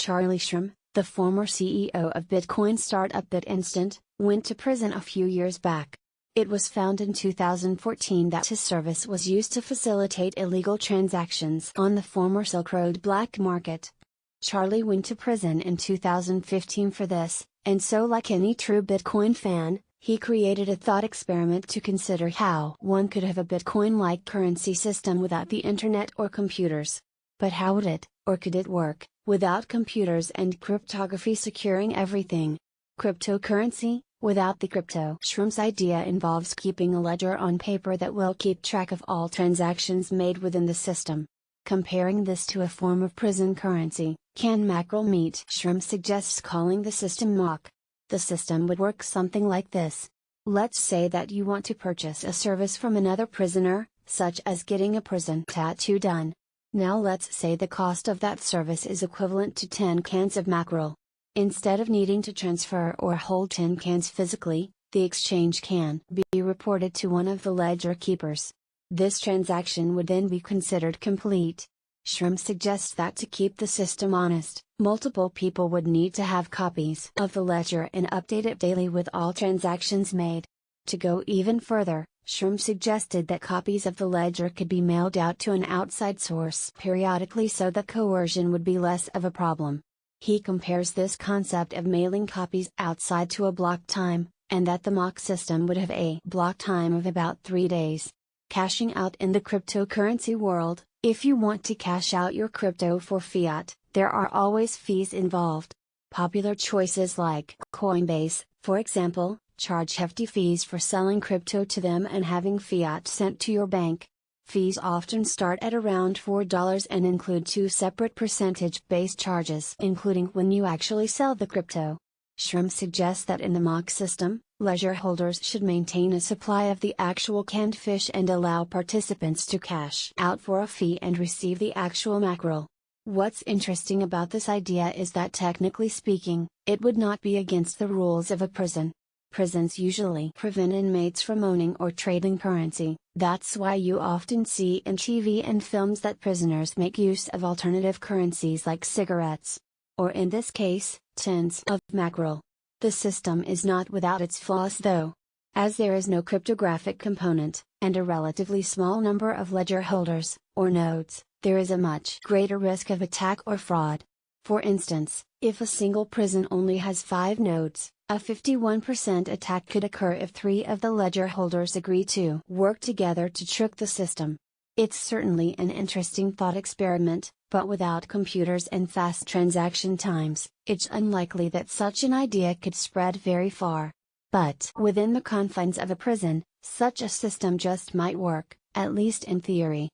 Charlie Schrem, the former CEO of Bitcoin startup BitInstant, went to prison a few years back. It was found in 2014 that his service was used to facilitate illegal transactions on the former Silk Road black market. Charlie went to prison in 2015 for this, and so like any true Bitcoin fan, he created a thought experiment to consider how one could have a Bitcoin-like currency system without the internet or computers. But how would it, or could it work, without computers and cryptography securing everything? Cryptocurrency, without the crypto. Schrem's idea involves keeping a ledger on paper that will keep track of all transactions made within the system. Comparing this to a form of prison currency, can mackerel meet? Schrem suggests calling the system mock. The system would work something like this. Let's say that you want to purchase a service from another prisoner, such as getting a prison tattoo done. Now let's say the cost of that service is equivalent to 10 cans of mackerel. Instead of needing to transfer or hold 10 cans physically, the exchange can be reported to one of the ledger keepers. This transaction would then be considered complete. Schrem suggests that to keep the system honest, multiple people would need to have copies of the ledger and update it daily with all transactions made. To go even further, Schrem suggested that copies of the ledger could be mailed out to an outside source periodically so that coercion would be less of a problem. He compares this concept of mailing copies outside to a block time, and that the mock system would have a block time of about 3 days. Cashing out in the cryptocurrency world, if you want to cash out your crypto for fiat, there are always fees involved. Popular choices like Coinbase, for example, charge hefty fees for selling crypto to them and having fiat sent to your bank. Fees often start at around $4 and include 2 separate percentage-based charges, including when you actually sell the crypto. Schrem suggests that in the mock system, ledger holders should maintain a supply of the actual canned fish and allow participants to cash out for a fee and receive the actual mackerel. What's interesting about this idea is that technically speaking, it would not be against the rules of a prison. Prisons usually prevent inmates from owning or trading currency. That's why you often see in TV and films that prisoners make use of alternative currencies like cigarettes. Or in this case, tins of mackerel. The system is not without its flaws though. As there is no cryptographic component, and a relatively small number of ledger holders, or nodes, there is a much greater risk of attack or fraud. For instance, if a single prison only has 5 nodes, a 51% attack could occur if 3 of the ledger holders agree to work together to trick the system. It's certainly an interesting thought experiment, but without computers and fast transaction times, it's unlikely that such an idea could spread very far. But within the confines of a prison, such a system just might work, at least in theory.